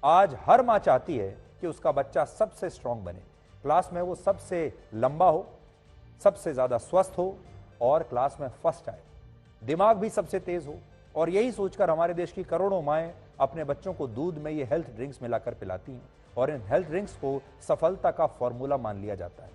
आज हर मां चाहती है कि उसका बच्चा सबसे स्ट्रांग बने, क्लास में वो सबसे लंबा हो, सबसे ज्यादा स्वस्थ हो और क्लास में फर्स्ट आए, दिमाग भी सबसे तेज हो। और यही सोचकर हमारे देश की करोड़ों माएं अपने बच्चों को दूध में ये हेल्थ ड्रिंक्स मिलाकर पिलाती हैं और इन हेल्थ ड्रिंक्स को सफलता का फॉर्मूला मान लिया जाता है।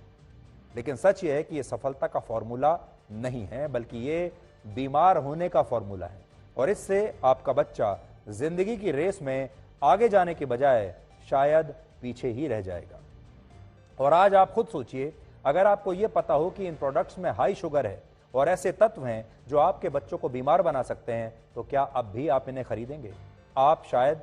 लेकिन सच ये है कि ये सफलता का फॉर्मूला नहीं है, बल्कि ये बीमार होने का फॉर्मूला है। और इससे आपका बच्चा जिंदगी की रेस में आगे जाने के बजाय शायद पीछे ही रह जाएगा। और आज आप खुद सोचिए, अगर आपको यह पता हो कि इन प्रोडक्ट्स में हाई शुगर है और ऐसे तत्व हैं जो आपके बच्चों को बीमार बना सकते हैं, तो क्या अब भी आप इन्हें खरीदेंगे? आप शायद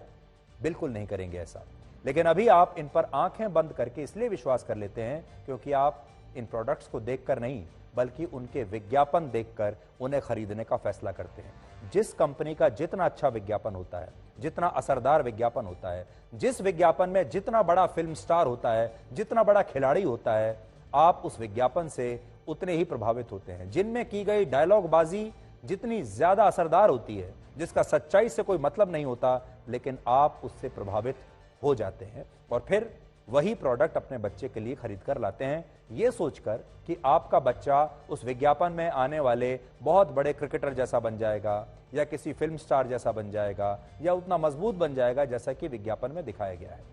बिल्कुल नहीं करेंगे ऐसा। लेकिन अभी आप इन पर आंखें बंद करके इसलिए विश्वास कर लेते हैं क्योंकि आप इन प्रोडक्ट्स को देखकर नहीं, बल्कि उनके विज्ञापन देखकर उन्हें खरीदने का फैसला करते हैं। जिस कंपनी का जितना अच्छा विज्ञापन होता है, जितना असरदार विज्ञापन होता है, जिस विज्ञापन में जितना बड़ा फिल्म स्टार होता है, जितना बड़ा खिलाड़ी होता है, आप उस विज्ञापन से उतने ही प्रभावित होते हैं। जिनमें की गई डायलॉग बाजी जितनी ज्यादा असरदार होती है, जिसका सच्चाई से कोई मतलब नहीं होता, लेकिन आप उससे प्रभावित हो जाते हैं और फिर वही प्रोडक्ट अपने बच्चे के लिए खरीद कर लाते हैं, यह सोचकर कि आपका बच्चा उस विज्ञापन में आने वाले बहुत बड़े क्रिकेटर जैसा बन जाएगा या किसी फिल्म स्टार जैसा बन जाएगा या उतना मजबूत बन जाएगा जैसा कि विज्ञापन में दिखाया गया है।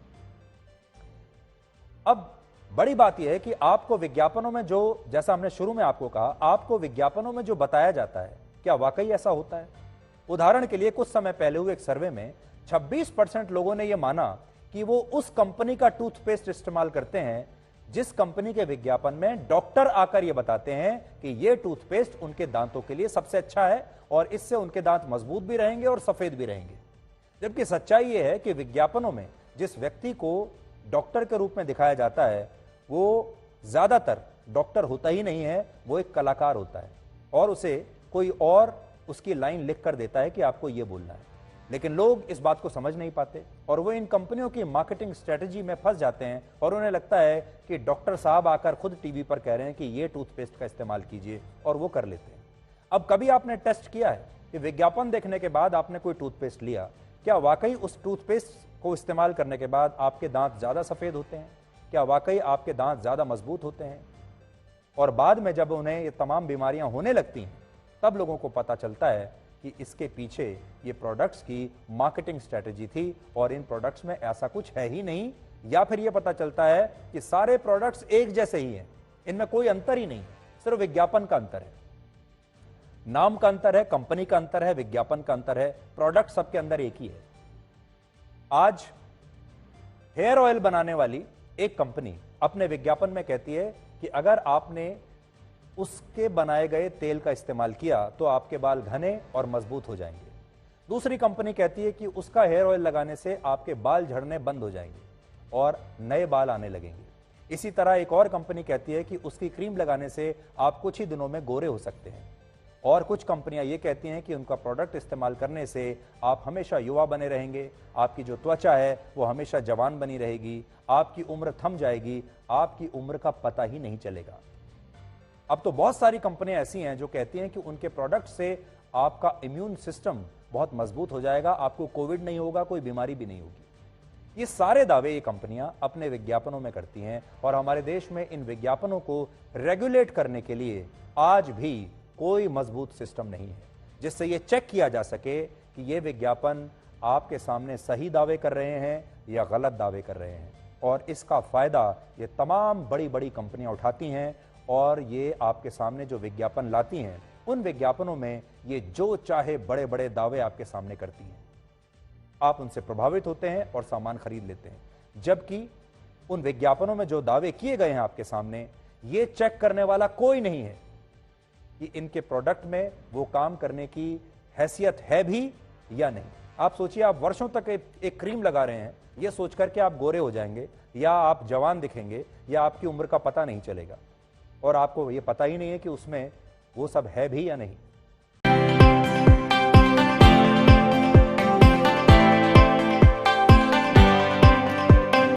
अब बड़ी बात यह है कि आपको विज्ञापनों में जो, जैसा हमने शुरू में आपको कहा, आपको विज्ञापनों में जो बताया जाता है, क्या वाकई ऐसा होता है? उदाहरण के लिए कुछ समय पहले हुए एक सर्वे में 26% लोगों ने यह माना कि वो उस कंपनी का टूथपेस्ट इस्तेमाल करते हैं जिस कंपनी के विज्ञापन में डॉक्टर आकर यह बताते हैं कि यह टूथपेस्ट उनके दांतों के लिए सबसे अच्छा है और इससे उनके दांत मजबूत भी रहेंगे और सफेद भी रहेंगे। जबकि सच्चाई यह है कि विज्ञापनों में जिस व्यक्ति को डॉक्टर के रूप में दिखाया जाता है, वो ज्यादातर डॉक्टर होता ही नहीं है, वो एक कलाकार होता है और उसे कोई और उसकी लाइन लिख कर देता है कि आपको यह बोलना है। लेकिन लोग इस बात को समझ नहीं पाते और वो इन कंपनियों की मार्केटिंग स्ट्रेटजी में फंस जाते हैं और उन्हें लगता है कि डॉक्टर साहब आकर खुद टीवी पर कह रहे हैं कि ये टूथपेस्ट का इस्तेमाल कीजिए और वो कर लेते हैं। अब कभी आपने टेस्ट किया है कि विज्ञापन देखने के बाद आपने कोई टूथपेस्ट लिया, क्या वाकई उस टूथपेस्ट को इस्तेमाल करने के बाद आपके दांत ज्यादा सफेद होते हैं? क्या वाकई आपके दांत ज्यादा मजबूत होते हैं? और बाद में जब उन्हें ये तमाम बीमारियां होने लगती हैं, तब लोगों को पता चलता है कि इसके पीछे ये प्रोडक्ट्स की मार्केटिंग स्ट्रेटजी थी और इन प्रोडक्ट्स में ऐसा कुछ है ही नहीं, या फिर ये पता चलता है कि सारे प्रोडक्ट्स एक जैसे ही हैं, इनमें कोई अंतर ही नहीं, सिर्फ विज्ञापन का अंतर है, नाम का अंतर है, कंपनी का अंतर है, विज्ञापन का अंतर है, प्रोडक्ट सबके अंदर एक ही है। आज हेयर ऑयल बनाने वाली एक कंपनी अपने विज्ञापन में कहती है कि अगर आपने उसके बनाए गए तेल का इस्तेमाल किया तो आपके बाल घने और मजबूत हो जाएंगे। दूसरी कंपनी कहती है कि उसका हेयर ऑयल लगाने से आपके बाल झड़ने बंद हो जाएंगे और नए बाल आने लगेंगे। इसी तरह एक और कंपनी कहती है कि उसकी क्रीम लगाने से आप कुछ ही दिनों में गोरे हो सकते हैं। और कुछ कंपनियां ये कहती हैं कि उनका प्रोडक्ट इस्तेमाल करने से आप हमेशा युवा बने रहेंगे, आपकी जो त्वचा है वो हमेशा जवान बनी रहेगी, आपकी उम्र थम जाएगी, आपकी उम्र का पता ही नहीं चलेगा। अब तो बहुत सारी कंपनियां ऐसी हैं जो कहती हैं कि उनके प्रोडक्ट से आपका इम्यून सिस्टम बहुत मजबूत हो जाएगा, आपको कोविड नहीं होगा, कोई बीमारी भी नहीं होगी। ये सारे दावे ये कंपनियां अपने विज्ञापनों में करती हैं और हमारे देश में इन विज्ञापनों को रेगुलेट करने के लिए आज भी कोई मजबूत सिस्टम नहीं है जिससे यह चेक किया जा सके कि ये विज्ञापन आपके सामने सही दावे कर रहे हैं या गलत दावे कर रहे हैं। और इसका फायदा ये तमाम बड़ी बड़ी कंपनियां उठाती हैं और ये आपके सामने जो विज्ञापन लाती हैं, उन विज्ञापनों में ये जो चाहे बड़े बड़े दावे आपके सामने करती हैं। आप उनसे प्रभावित होते हैं और सामान खरीद लेते हैं, जबकि उन विज्ञापनों में जो दावे किए गए हैं आपके सामने, ये चेक करने वाला कोई नहीं है कि इनके प्रोडक्ट में वो काम करने की हैसियत है भी या नहीं। आप सोचिए, आप वर्षों तक एक क्रीम लगा रहे हैं ये सोचकर के आप गोरे हो जाएंगे या आप जवान दिखेंगे या आपकी उम्र का पता नहीं चलेगा, और आपको ये पता ही नहीं है कि उसमें वो सब है भी या नहीं।